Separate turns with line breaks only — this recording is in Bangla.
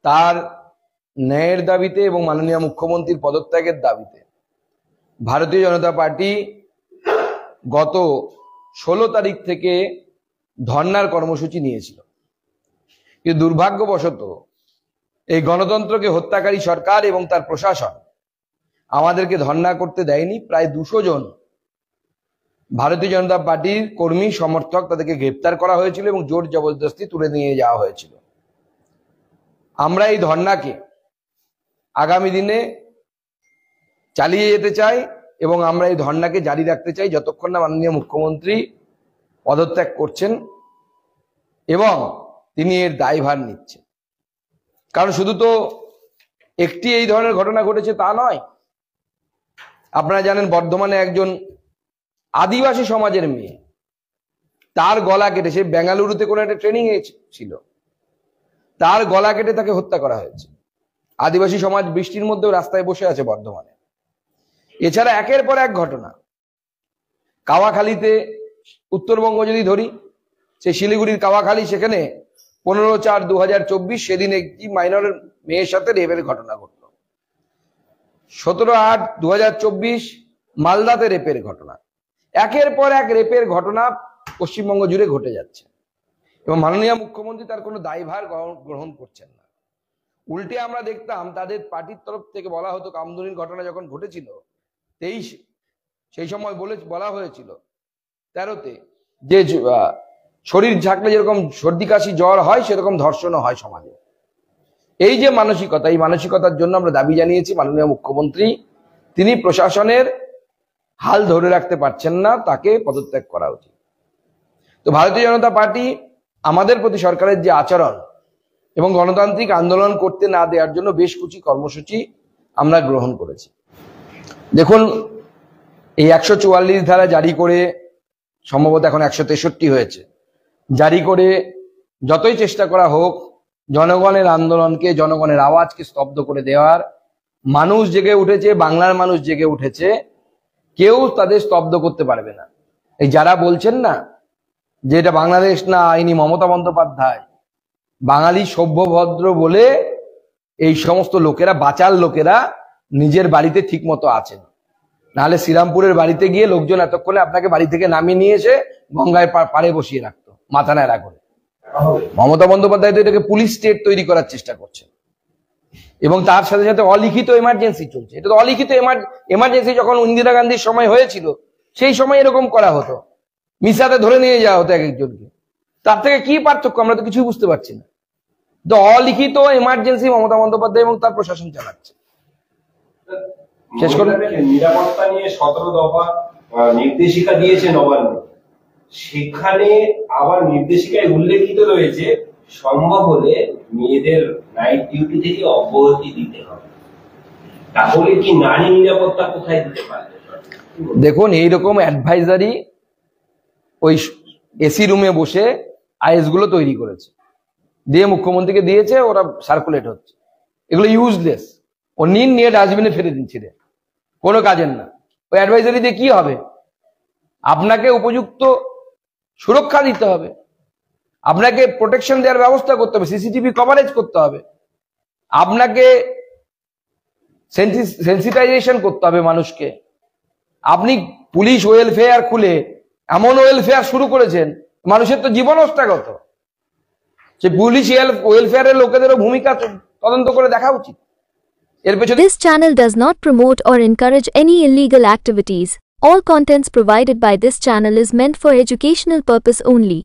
তার ন্যায়ের দাবিতে এবং মাননীয় মুখ্যমন্ত্রীর পদত্যাগের দাবিতে ভারতীয় জনতা পার্টি গত 16 তারিখ থেকে ধর্নার কর্মসূচি নিয়েছিল। কিন্তু দুর্ভাগ্যবশত এই গণতন্ত্রকে হত্যাকারী সরকার এবং তার প্রশাসন আমাদেরকে ধর্না করতে দেয়নি। প্রায় 200 জন ভারতীয় জনতা পার্টির কর্মী সমর্থক তাদেরকে গ্রেপ্তার করা হয়েছিল এবং জোর জবরদস্তি তুলে নিয়ে যাওয়া হয়েছিল। আমরা এই ধর্নাকে আগামী দিনে চালিয়ে যেতে চাই এবং আমরা এই ধর্নাকে জারি রাখতে চাই যতক্ষণ না মাননীয় মুখ্যমন্ত্রী পদত্যাগ করছেন এবং তিনি এর দায়ভার নিচ্ছেন। কারণ শুধু তো একটি এই ধরনের ঘটনা ঘটেছে তা নয়। আপনারা জানেন বর্ধমানে একজন আদিবাসী সমাজের মেয়ে, তার গলা কেটে, সে বেঙ্গালুরুতে কোনো একটা ট্রেনিং এ ছিল, তার গলা কেটে তাকে হত্যা করা হয়েছে। আদিবাসী সমাজ বৃষ্টির মধ্যেও রাস্তায় বসে আছে বর্ধমানে। এছাড়া একের পর এক ঘটনা। কাওয়াখালীতে, উত্তরবঙ্গ যদি ধরি, সেই শিলিগুড়ির কাওয়াখালী, সেখানে 15/4/2024 সেদিন একটি মাইনরের মেয়ের সাথে রেপের ঘটনা ঘটল। 17/8/2024 মালদাতে রেপের ঘটনা। একের পর এক রেপের ঘটনা পশ্চিমবঙ্গ জুড়ে ঘটে যাচ্ছে এবং মাননীয় মুখ্যমন্ত্রী তার কোনো দায়ভার গ্রহণ করছেন না। উল্টে আমরা দেখতাম তাদের পার্টির তরফ থেকে বলা হতো, কামদুনির ঘটনা যখন ঘটেছিল 23, সেই সময় বলা হয়েছিল 13তে যে শরীর ঝাঁকলে যেরকম সর্দি কাশি জ্বর হয় সেরকম ধর্ষণও হয় সমাজে। এই যে মানসিকতা, এই মানসিকতার জন্য আমরা দাবি জানিয়েছি মাননীয় মুখ্যমন্ত্রী, তিনি প্রশাসনের হাল ধরে রাখতে পারছেন না, তাকে পদত্যাগ করা উচিত। তো ভারতীয় জনতা পার্টি আমাদের প্রতি সরকারের যে আচরণ এবং গণতান্ত্রিক আন্দোলন করতে না দেওয়ার জন্য বেশ কিছু কর্মসূচি আমরা গ্রহণ করেছি। দেখুন, এই 144 ধারা জারি করে, সম্ভবত এখন 163 হয়েছে, জারি করে যতই চেষ্টা করা হোক জনগণের আন্দোলনকে, জনগণের আওয়াজকে স্তব্ধ করে দেওয়ার, মানুষ জেগে উঠেছে, বাংলার মানুষ জেগে উঠেছে, কেউ তাদের স্তব্ধ করতে পারবে না। এই যারা বলছেন না যে এটা বাংলাদেশ না, ইনি মমতা বন্দ্যোপাধ্যায়, বাঙালি সভ্যভদ্র বলে এই সমস্ত লোকেরা, বাচাল লোকেরা নিজের বাড়িতে ঠিক মতো আছেন। নাহলে শ্রীরামপুরের বাড়িতে গিয়ে লোকজন এতক্ষণে আপনাকে বাড়ি থেকে নামিয়ে নিয়ে এসে গঙ্গায় পাড়ে বসিয়ে রাখতো মাথা ন্যাড়া করে। মমতা বন্দ্যোপাধ্যায় তো এটাকে পুলিশ স্টেট তৈরি করার চেষ্টা করছে এবং তার সাথে সাথে অলিখিত এমার্জেন্সি চলছে। এটা তো অলিখিত এমার্জেন্সি যখন ইন্দিরা গান্ধীর সময় হয়েছিল সেই সময় এরকম করা হতো, মিসাতে ধরে নিয়ে যাওয়া হতো এক একজনকে। তার থেকে কি পার্থক্য আমরা তো কিছুই বুঝতে পারছি না। তো অলিখিত এমার্জেন্সি মমতা বন্দ্যোপাধ্যায় এবং তার প্রশাসন চালাচ্ছে। শেষ করে
নিরাপত্তা নিয়ে 17 দফা নির্দেশিকা দিয়েছে নবান্ন, সেখানে আবার নির্দেশিকায় উল্লেখিত রয়েছে সম্ভব হলে মেয়েদের নাইট ডিউটি থেকে অব্যাহতি দিতে হবে। তাহলে কি নারী নিরাপত্তা কোথায় দিতে পারবে?
দেখুন, এইরকম অ্যাডভাইজারি ওই এসি রুমে বসে আইএস গুলো তৈরি করেছে, দিয়ে মুখ্যমন্ত্রীকে দিয়েছে, ওরা সার্কুলেট হচ্ছে। এগুলো ইউজলেস। ও নিয়ে ডাস্টবিনে ফেলে দিচ্ছে, কোনো কাজের না। ওই অ্যাডভাইজারি দিয়ে কি হবে? আপনাকে উপযুক্ত সুরক্ষা দিতে হবে, আপনাকে প্রোটেকশন দেওয়ার ব্যবস্থা করতে হবে, সিসিটিভি কভারেজ করতে হবে, আপনাকে সেন্সিটাইজেশন করতে হবে মানুষকে। আপনি পুলিশ ওয়েলফেয়ার খুলে এমন ওয়েলফেয়ার শুরু করেছেন, মানুষের তো জীবন হস্তাগত। সে পুলিশ ওয়েলফেয়ারের লোকেদেরও ভূমিকা তদন্ত করে দেখা উচিত।
This channel does not promote or encourage any illegal activities. All contents provided by this channel is meant for educational purpose only.